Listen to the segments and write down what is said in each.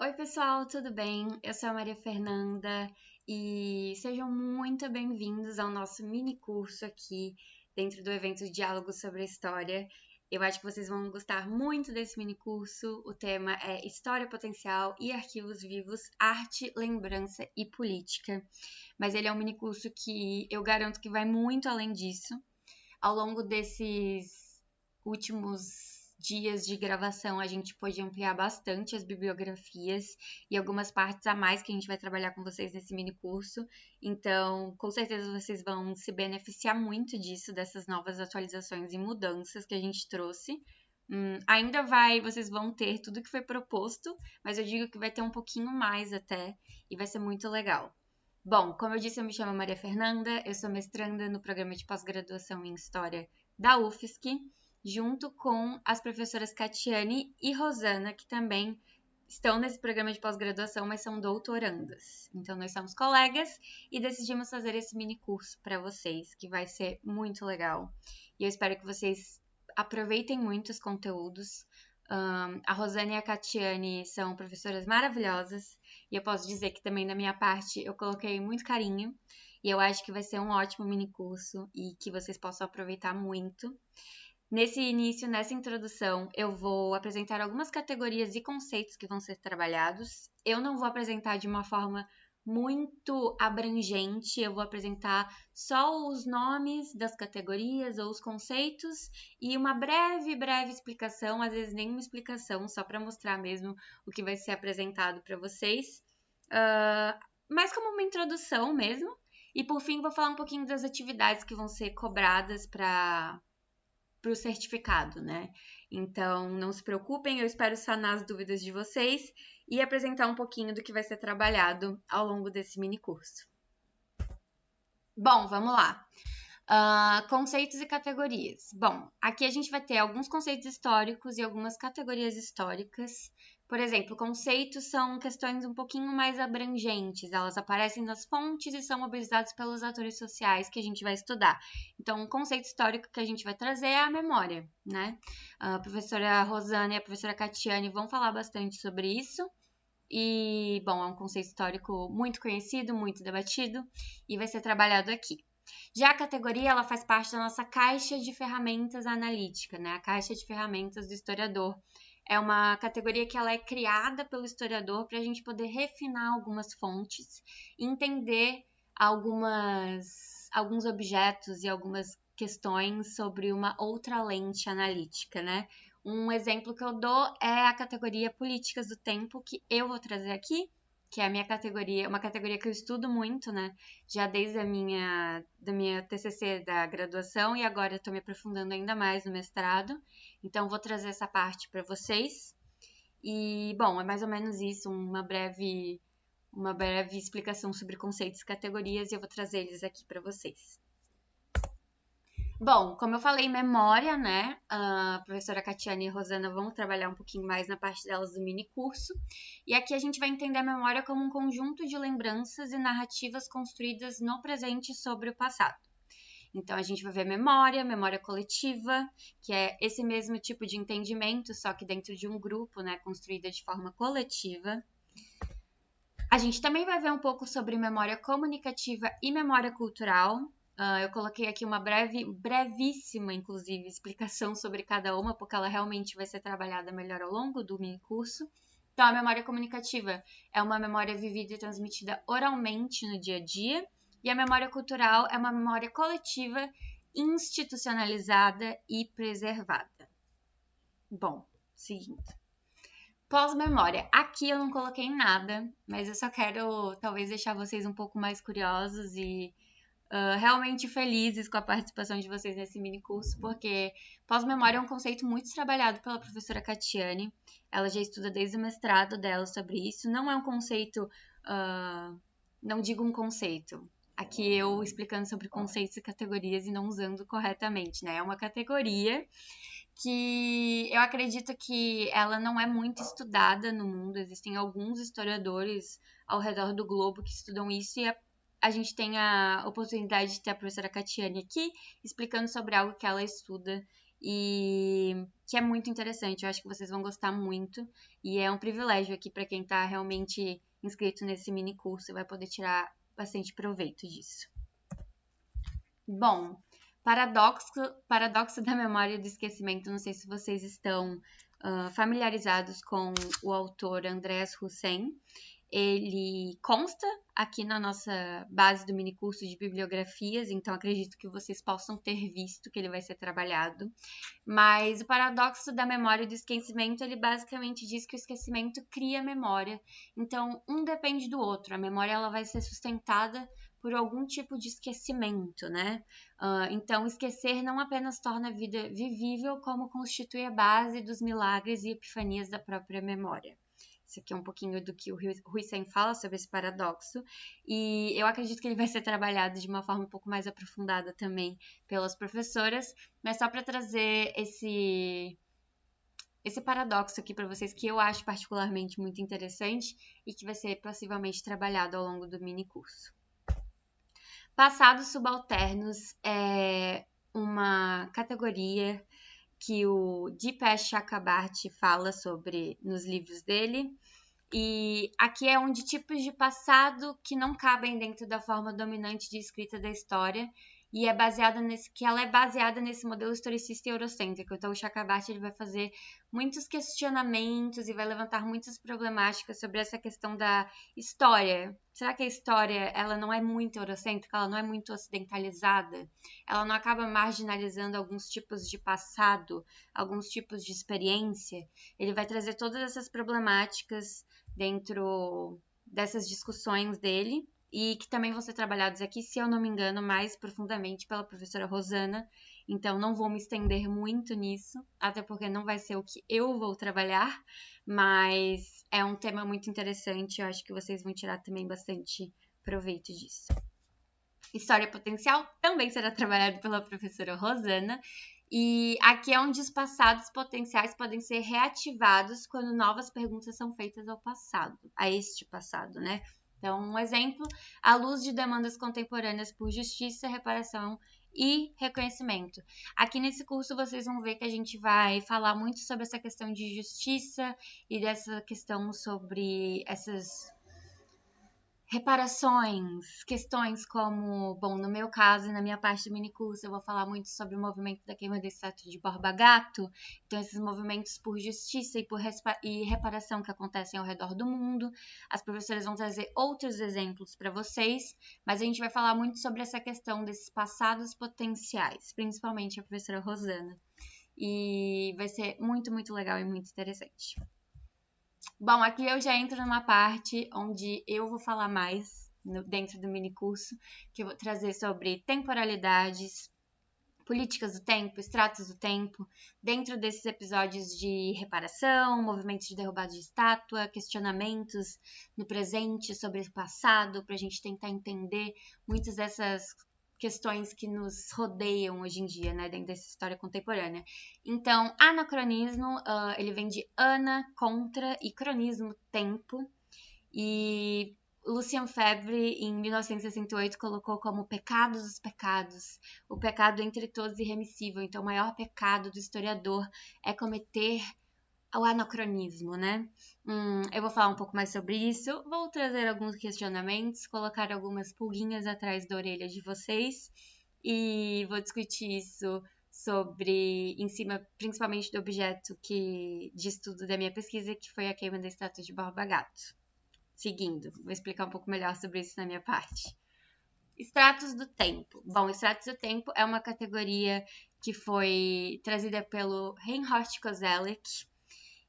Oi, pessoal, tudo bem? Eu sou a Maria Fernanda e sejam muito bem-vindos ao nosso mini curso aqui dentro do evento Diálogo sobre a História. Eu acho que vocês vão gostar muito desse mini curso. O tema é História Potencial e Arquivos Vivos, Arte, Lembrança e Política. Mas ele é um mini curso que eu garanto que vai muito além disso. Ao longo desses últimos dias de gravação, a gente pôde ampliar bastante as bibliografias e algumas partes a mais que a gente vai trabalhar com vocês nesse mini curso. Então, com certeza vocês vão se beneficiar muito disso, dessas novas atualizações e mudanças que a gente trouxe. Vocês vão ter tudo que foi proposto, mas eu digo que vai ter um pouquinho mais até, e vai ser muito legal. Bom, como eu disse, eu me chamo Maria Fernanda, eu sou mestranda no programa de pós-graduação em História da UFSC, junto com as professoras Catiane e Rosana, que também estão nesse programa de pós-graduação, mas são doutorandas. Então, nós somos colegas e decidimos fazer esse mini curso para vocês, que vai ser muito legal. E eu espero que vocês aproveitem muito os conteúdos. A Rosana e a Catiane são professoras maravilhosas e eu posso dizer que também da minha parte eu coloquei muito carinho e eu acho que vai ser um ótimo mini curso e que vocês possam aproveitar muito. Nesse início, nessa introdução, eu vou apresentar algumas categorias e conceitos que vão ser trabalhados. Eu não vou apresentar de uma forma muito abrangente, eu vou apresentar só os nomes das categorias ou os conceitos e uma breve explicação, às vezes nem uma explicação, só para mostrar mesmo o que vai ser apresentado para vocês. Mais como uma introdução mesmo. E por fim, vou falar um pouquinho das atividades que vão ser cobradas para o certificado, né? Então, não se preocupem, eu espero sanar as dúvidas de vocês e apresentar um pouquinho do que vai ser trabalhado ao longo desse mini curso. Bom, vamos lá. Conceitos e categorias. Bom, aqui a gente vai ter alguns conceitos históricos e algumas categorias históricas. Por exemplo, conceitos são questões um pouquinho mais abrangentes, elas aparecem nas fontes e são mobilizadas pelos atores sociais que a gente vai estudar. Então, um conceito histórico que a gente vai trazer é a memória, né? A professora Rosana e a professora Catiane vão falar bastante sobre isso. E, bom, é um conceito histórico muito conhecido, muito debatido e vai ser trabalhado aqui. Já a categoria, ela faz parte da nossa caixa de ferramentas analítica, né? A caixa de ferramentas do historiador. É uma categoria que ela é criada pelo historiador para a gente poder refinar algumas fontes, entender alguns objetos e algumas questões sobre uma outra lente analítica, né? Um exemplo que eu dou é a categoria Políticas do Tempo, que eu vou trazer aqui, que é a minha categoria, uma categoria que eu estudo muito, né? Já desde da minha TCC da graduação e agora estou me aprofundando ainda mais no mestrado. Então vou trazer essa parte para vocês. E bom, é mais ou menos isso, uma breve explicação sobre conceitos e categorias e eu vou trazer eles aqui para vocês. Bom, como eu falei, memória, né? A professora Catiane e a Rosana vão trabalhar um pouquinho mais na parte delas do mini curso. E aqui a gente vai entender a memória como um conjunto de lembranças e narrativas construídas no presente sobre o passado. Então, a gente vai ver memória coletiva, que é esse mesmo tipo de entendimento, só que dentro de um grupo, né? Construída de forma coletiva. A gente também vai ver um pouco sobre memória comunicativa e memória cultural. Eu coloquei aqui uma brevíssima, inclusive, explicação sobre cada uma, porque ela realmente vai ser trabalhada melhor ao longo do mini curso. Então, a memória comunicativa é uma memória vivida e transmitida oralmente no dia a dia, e a memória cultural é uma memória coletiva, institucionalizada e preservada. Bom, seguinte. Pós-memória. Aqui eu não coloquei nada, mas eu só quero talvez deixar vocês um pouco mais curiosos e realmente felizes com a participação de vocês nesse mini curso, porque pós-memória é um conceito muito trabalhado pela professora Catiane. Ela já estuda desde o mestrado dela sobre isso. Não é um conceito, não digo um conceito. Aqui eu explicando sobre conceitos e categorias e não usando corretamente, né? É uma categoria que eu acredito que ela não é muito estudada no mundo. Existem alguns historiadores ao redor do globo que estudam isso e a gente tem a oportunidade de ter a professora Catiane aqui explicando sobre algo que ela estuda e que é muito interessante. Eu acho que vocês vão gostar muito e é um privilégio aqui para quem está realmente inscrito nesse mini curso e vai poder tirar bastante proveito disso. Bom, paradoxo da memória e do esquecimento. Não sei se vocês estão familiarizados com o autor Andreas Husserl. Ele consta aqui na nossa base do minicurso de bibliografias, então acredito que vocês possam ter visto que ele vai ser trabalhado. Mas o paradoxo da memória e do esquecimento, ele basicamente diz que o esquecimento cria memória. Então, um depende do outro. A memória ela vai ser sustentada por algum tipo de esquecimento, né? Então, esquecer não apenas torna a vida vivível, como constitui a base dos milagres e epifanias da própria memória. Isso aqui é um pouquinho do que o Husserl fala sobre esse paradoxo, e eu acredito que ele vai ser trabalhado de uma forma um pouco mais aprofundada também pelas professoras, mas só para trazer esse paradoxo aqui para vocês, que eu acho particularmente muito interessante e que vai ser possivelmente trabalhado ao longo do mini curso. Passados subalternos é uma categoria que o Dipesh Chakrabarty fala sobre nos livros dele. E aqui é um de tipos de passado que não cabem dentro da forma dominante de escrita da história e ela é baseada nesse modelo historicista e eurocêntrico. Então o Chakrabarty ele vai fazer muitos questionamentos e vai levantar muitas problemáticas sobre essa questão da história. Será que a história ela não é muito eurocêntrica, ela não é muito ocidentalizada? Ela não acaba marginalizando alguns tipos de passado, alguns tipos de experiência? Ele vai trazer todas essas problemáticas dentro dessas discussões dele e que também vão ser trabalhados aqui, se eu não me engano, mais profundamente pela professora Rosana. Então, não vou me estender muito nisso, até porque não vai ser o que eu vou trabalhar, mas é um tema muito interessante, eu acho que vocês vão tirar também bastante proveito disso. História potencial também será trabalhado pela professora Rosana, e aqui é onde os passados potenciais podem ser reativados quando novas perguntas são feitas ao passado, a este passado, né? Então, um exemplo, à luz de demandas contemporâneas por justiça, reparação e reconhecimento. Aqui nesse curso vocês vão ver que a gente vai falar muito sobre essa questão de justiça e dessa questão sobre essas reparações, questões como, bom, no meu caso e na minha parte do minicurso eu vou falar muito sobre o movimento da queima da estátua de Borba Gato, então esses movimentos por justiça e reparação que acontecem ao redor do mundo. As professoras vão trazer outros exemplos para vocês, mas a gente vai falar muito sobre essa questão desses passados potenciais, principalmente a professora Rosana, e vai ser muito, muito legal e muito interessante. Bom, aqui eu já entro numa parte onde eu vou falar mais dentro do mini curso, que eu vou trazer sobre temporalidades, políticas do tempo, estratos do tempo, dentro desses episódios de reparação, movimentos de derrubada de estátua, questionamentos no presente sobre o passado, para a gente tentar entender muitas dessas questões que nos rodeiam hoje em dia, né, dentro dessa história contemporânea. Então, anacronismo, ele vem de ana, contra, e cronismo, tempo, e Lucien Febvre, em 1968, colocou como pecados dos pecados, o pecado entre todos irremissível. Então, o maior pecado do historiador é cometer o anacronismo, né? Eu vou falar um pouco mais sobre isso, vou trazer alguns questionamentos, colocar algumas pulguinhas atrás da orelha de vocês e vou discutir isso em cima principalmente do objeto de estudo da minha pesquisa, que foi a queima da estátua de Borba Gato. Seguindo, vou explicar um pouco melhor sobre isso na minha parte. Estratos do tempo. Bom, estratos do tempo é uma categoria que foi trazida pelo Reinhard Koselleck,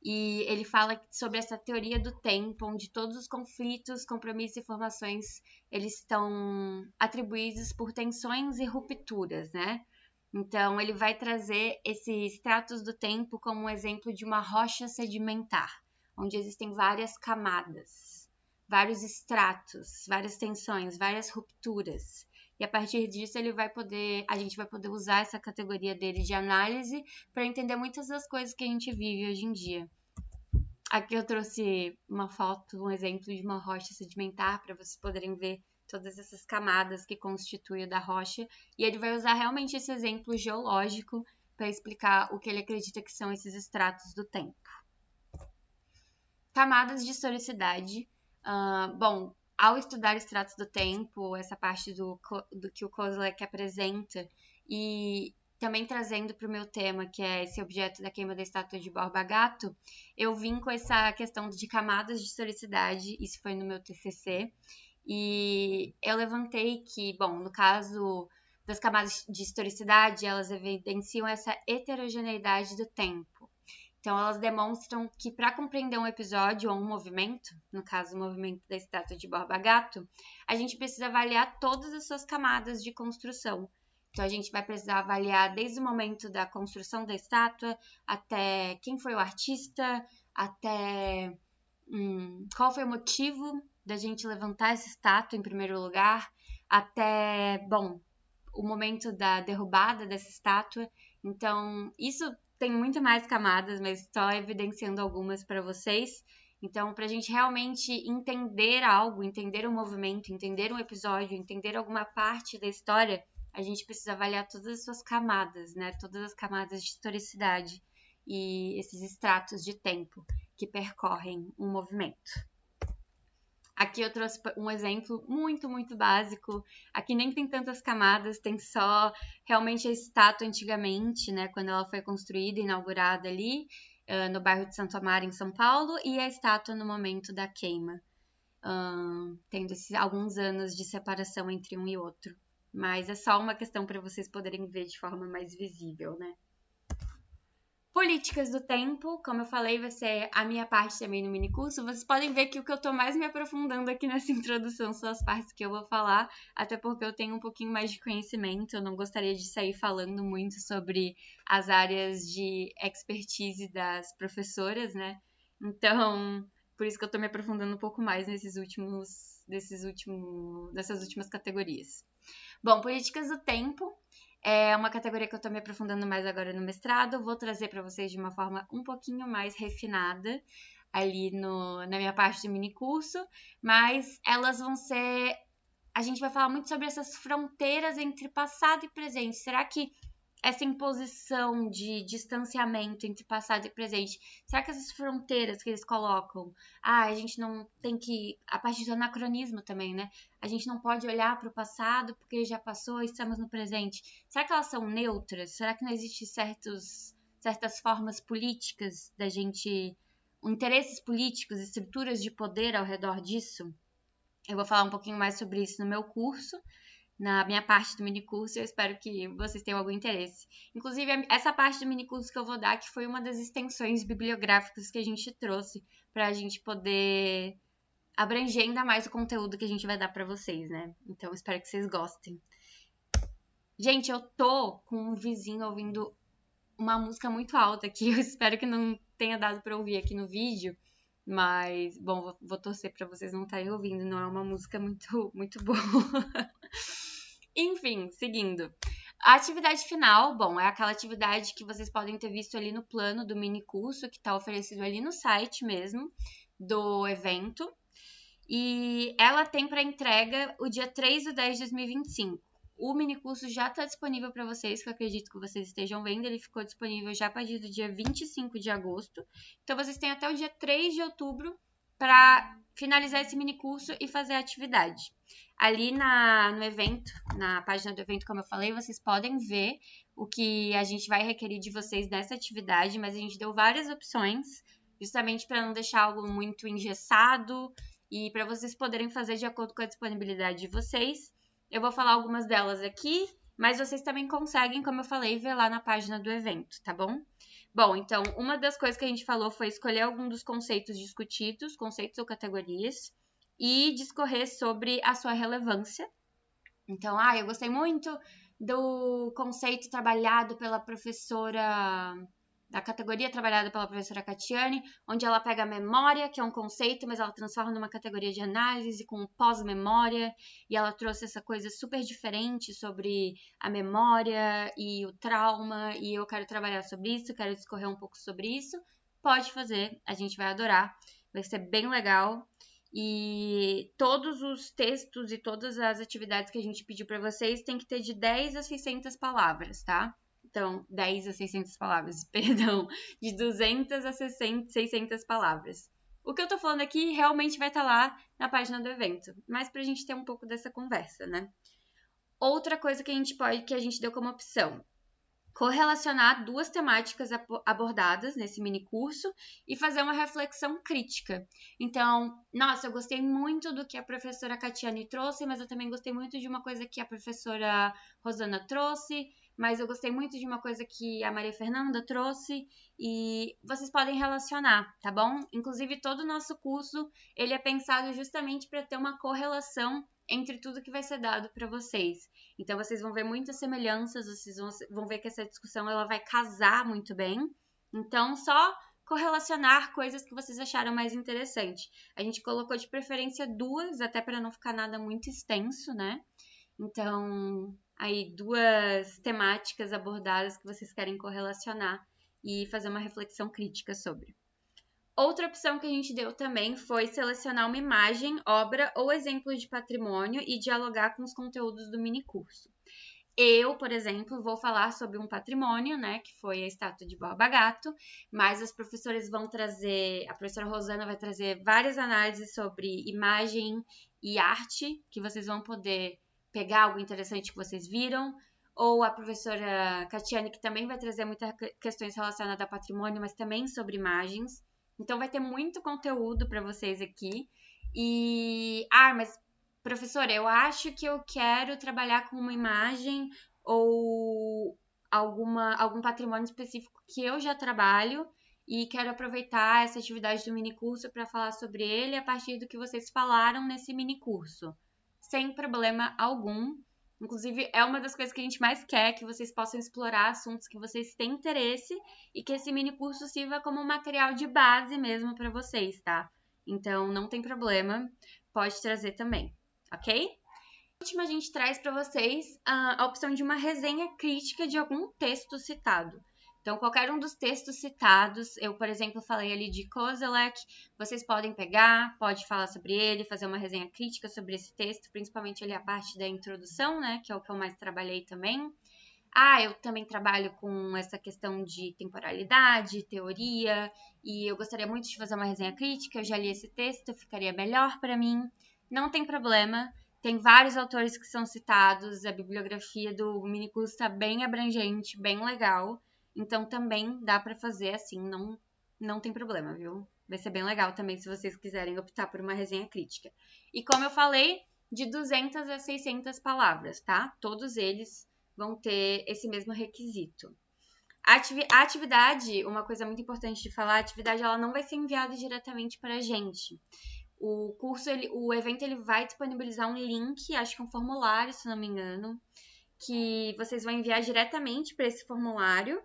e ele fala sobre essa teoria do tempo, onde todos os conflitos, compromissos e formações, eles estão atribuídos por tensões e rupturas, né? Então, ele vai trazer esse estratos do tempo como um exemplo de uma rocha sedimentar, onde existem várias camadas, vários estratos, várias tensões, várias rupturas. E a partir disso a gente vai poder usar essa categoria dele de análise para entender muitas das coisas que a gente vive hoje em dia. Aqui eu trouxe uma foto, um exemplo de uma rocha sedimentar para vocês poderem ver todas essas camadas que constituem da rocha. E ele vai usar realmente esse exemplo geológico para explicar o que ele acredita que são esses estratos do tempo. Camadas de historicidade. Bom, ao estudar estratos do tempo, essa parte do que o Kozlek apresenta, e também trazendo para o meu tema, que é esse objeto da queima da estátua de Borba Gato, eu vim com essa questão de camadas de historicidade, isso foi no meu TCC, e eu levantei que, bom, no caso das camadas de historicidade, elas evidenciam essa heterogeneidade do tempo. Então, elas demonstram que para compreender um episódio ou um movimento, no caso, o movimento da estátua de Borba Gato, a gente precisa avaliar todas as suas camadas de construção. Então, a gente vai precisar avaliar desde o momento da construção da estátua, até quem foi o artista, até qual foi o motivo da gente levantar essa estátua em primeiro lugar, até, bom, o momento da derrubada dessa estátua. Então, isso tem muito mais camadas, mas só evidenciando algumas para vocês. Então, para a gente realmente entender algo, entender um movimento, entender um episódio, entender alguma parte da história, a gente precisa avaliar todas as suas camadas, né? Todas as camadas de historicidade e esses estratos de tempo que percorrem um movimento. Aqui eu trouxe um exemplo muito, muito básico. Aqui nem tem tantas camadas, tem só realmente a estátua antigamente, né? Quando ela foi construída, inaugurada ali, no bairro de Santo Amaro, em São Paulo, e a estátua no momento da queima, tendo alguns anos de separação entre um e outro. Mas é só uma questão para vocês poderem ver de forma mais visível, né? Políticas do tempo, como eu falei, vai ser a minha parte também no minicurso. Vocês podem ver que o que eu estou mais me aprofundando aqui nessa introdução são as partes que eu vou falar, até porque eu tenho um pouquinho mais de conhecimento, eu não gostaria de sair falando muito sobre as áreas de expertise das professoras, né? Então, por isso que eu estou me aprofundando um pouco mais nessas últimas categorias. Bom, políticas do tempo é uma categoria que eu estou me aprofundando mais agora no mestrado. Vou trazer para vocês de uma forma um pouquinho mais refinada ali na minha parte do minicurso, mas elas vão ser... A gente vai falar muito sobre essas fronteiras entre passado e presente. Será que essa imposição de distanciamento entre passado e presente, será que essas fronteiras que eles colocam, a gente não tem que, a partir do anacronismo também, né? A gente não pode olhar para o passado porque já passou e estamos no presente. Será que elas são neutras? Será que não existe certas formas políticas da gente, interesses políticos, estruturas de poder ao redor disso? Eu vou falar um pouquinho mais sobre isso no meu curso, na minha parte do minicurso, eu espero que vocês tenham algum interesse. Inclusive, essa parte do minicurso que eu vou dar, que foi uma das extensões bibliográficas que a gente trouxe para a gente poder abranger ainda mais o conteúdo que a gente vai dar para vocês, né? Então, espero que vocês gostem. Gente, eu tô com um vizinho ouvindo uma música muito alta aqui, eu espero que não tenha dado para ouvir aqui no vídeo, mas, bom, vou torcer para vocês não estarem ouvindo, não é uma música muito, muito boa. Enfim, seguindo. A atividade final, bom, é aquela atividade que vocês podem ter visto ali no plano do mini curso, que está oferecido ali no site mesmo do evento. E ela tem para entrega o dia 3/10 de 2025. O minicurso já está disponível para vocês, que eu acredito que vocês estejam vendo. Ele ficou disponível já a partir do dia 25 de agosto. Então, vocês têm até o dia 3 de outubro para finalizar esse minicurso e fazer a atividade. Ali no evento, na página do evento, como eu falei, vocês podem ver o que a gente vai requerer de vocês nessa atividade, mas a gente deu várias opções, justamente para não deixar algo muito engessado e para vocês poderem fazer de acordo com a disponibilidade de vocês. Eu vou falar algumas delas aqui, mas vocês também conseguem, como eu falei, ver lá na página do evento, tá bom? Bom, então, uma das coisas que a gente falou foi escolher algum dos conceitos discutidos, conceitos ou categorias, e discorrer sobre a sua relevância. Então, eu gostei muito do conceito trabalhado pela professora, da categoria trabalhada pela professora Catiane, onde ela pega a memória, que é um conceito, mas ela transforma numa categoria de análise com pós-memória, e ela trouxe essa coisa super diferente sobre a memória e o trauma, e eu quero trabalhar sobre isso, quero discorrer um pouco sobre isso. Pode fazer, a gente vai adorar, vai ser bem legal. E todos os textos e todas as atividades que a gente pediu para vocês tem que ter de 10 a 600 palavras, tá? Então, 10 a 600 palavras, perdão, de 200 a 600 palavras. O que eu tô falando aqui realmente vai estar lá na página do evento, mas pra gente ter um pouco dessa conversa, né? Outra coisa que a gente deu como opção, correlacionar duas temáticas abordadas nesse mini curso e fazer uma reflexão crítica. Então, nossa, eu gostei muito do que a professora Catiane trouxe, mas eu também gostei muito de uma coisa que a professora Rosana trouxe, mas eu gostei muito de uma coisa que a Maria Fernanda trouxe, e vocês podem relacionar, tá bom? Inclusive, todo o nosso curso, ele é pensado justamente para ter uma correlação entre tudo que vai ser dado para vocês. Então, vocês vão ver muitas semelhanças, vocês vão ver que essa discussão ela vai casar muito bem. Então, só correlacionar coisas que vocês acharam mais interessante. A gente colocou de preferência duas, até para não ficar nada muito extenso, né? Então, aí duas temáticas abordadas que vocês querem correlacionar e fazer uma reflexão crítica sobre. Outra opção que a gente deu também foi selecionar uma imagem, obra ou exemplo de patrimônio e dialogar com os conteúdos do mini curso. Eu, por exemplo, vou falar sobre um patrimônio, né, que foi a estátua de Borba Gato, mas as professoras vão trazer, a professora Rosana vai trazer várias análises sobre imagem e arte, que vocês vão poder pegar algo interessante que vocês viram, ou a professora Catiane, que também vai trazer muitas questões relacionadas a patrimônio, mas também sobre imagens. Então vai ter muito conteúdo para vocês aqui. Mas professora, eu acho que eu quero trabalhar com uma imagem ou algum patrimônio específico que eu já trabalho e quero aproveitar essa atividade do mini curso para falar sobre ele a partir do que vocês falaram nesse mini curso. Sem problema algum. Inclusive, é uma das coisas que a gente mais quer, que vocês possam explorar assuntos que vocês têm interesse e que esse mini curso sirva como um material de base mesmo para vocês, tá? Então, não tem problema, pode trazer também, ok? Por último, a gente traz para vocês a opção de uma resenha crítica de algum texto citado. Então, qualquer um dos textos citados, eu, por exemplo, falei ali de Koselleck, vocês podem pegar, pode falar sobre ele, fazer uma resenha crítica sobre esse texto, principalmente ali a parte da introdução, né, que é o que eu mais trabalhei também. Eu também trabalho com essa questão de temporalidade, teoria, e eu gostaria muito de fazer uma resenha crítica, eu já li esse texto, ficaria melhor para mim. Não tem problema, tem vários autores que são citados, a bibliografia do minicurso está bem abrangente, bem legal, então também dá para fazer assim, não tem problema, viu? Vai ser bem legal também se vocês quiserem optar por uma resenha crítica. E como eu falei, de 200 a 600 palavras, tá? Todos eles vão ter esse mesmo requisito. A atividade, uma coisa muito importante de falar, a atividade ela não vai ser enviada diretamente para a gente. O evento ele vai disponibilizar um link, acho que um formulário, se não me engano, que vocês vão enviar diretamente para esse formulário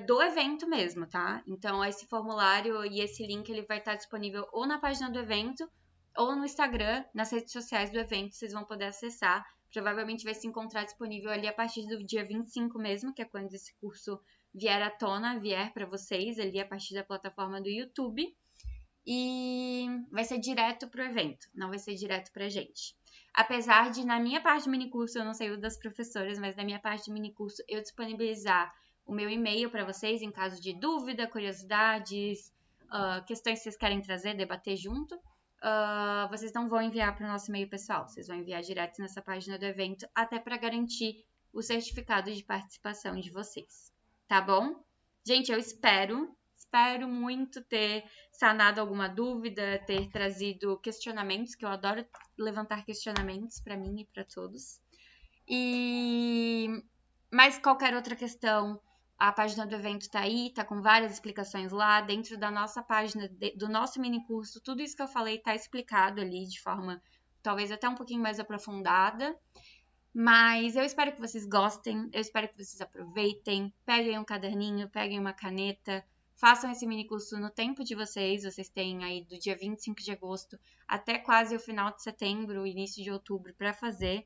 do evento mesmo, tá? Então, esse formulário e esse link ele vai estar disponível ou na página do evento ou no Instagram, nas redes sociais do evento, vocês vão poder acessar. Provavelmente vai se encontrar disponível ali a partir do dia 25 mesmo, que é quando esse curso vier à tona, vier para vocês ali a partir da plataforma do YouTube. E vai ser direto pro evento, não vai ser direto pra gente. Apesar de, na minha parte do minicurso, eu não sei o das professoras, mas na minha parte do minicurso eu disponibilizar o meu e-mail para vocês em caso de dúvida, curiosidades, questões que vocês querem trazer, debater junto. Vocês não vão enviar para o nosso e-mail pessoal, vocês vão enviar direto nessa página do evento, até para garantir o certificado de participação de vocês. Tá bom? Gente, eu espero muito ter sanado alguma dúvida, ter trazido questionamentos, que eu adoro levantar questionamentos para mim e para todos. Mas qualquer outra questão, a página do evento está aí, tá com várias explicações lá. Dentro da nossa página, do nosso mini curso, tudo isso que eu falei está explicado ali de forma talvez até um pouquinho mais aprofundada. Mas eu espero que vocês gostem, eu espero que vocês aproveitem, peguem um caderninho, peguem uma caneta, façam esse mini curso no tempo de vocês têm aí do dia 25 de agosto até quase o final de setembro, início de outubro para fazer,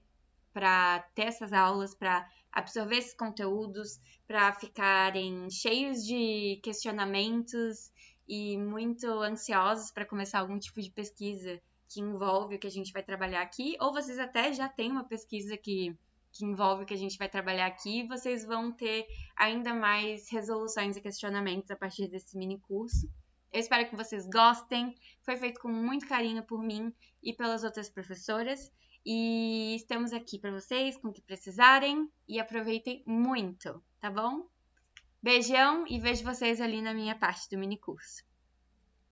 para ter essas aulas, para absorver esses conteúdos, para ficarem cheios de questionamentos e muito ansiosos para começar algum tipo de pesquisa que envolve o que a gente vai trabalhar aqui, ou vocês até já têm uma pesquisa que que envolve o que a gente vai trabalhar aqui, vocês vão ter ainda mais resoluções e questionamentos a partir desse mini curso. Eu espero que vocês gostem. Foi feito com muito carinho por mim e pelas outras professoras. E estamos aqui para vocês com o que precisarem. E aproveitem muito, tá bom? Beijão e vejo vocês ali na minha parte do mini curso.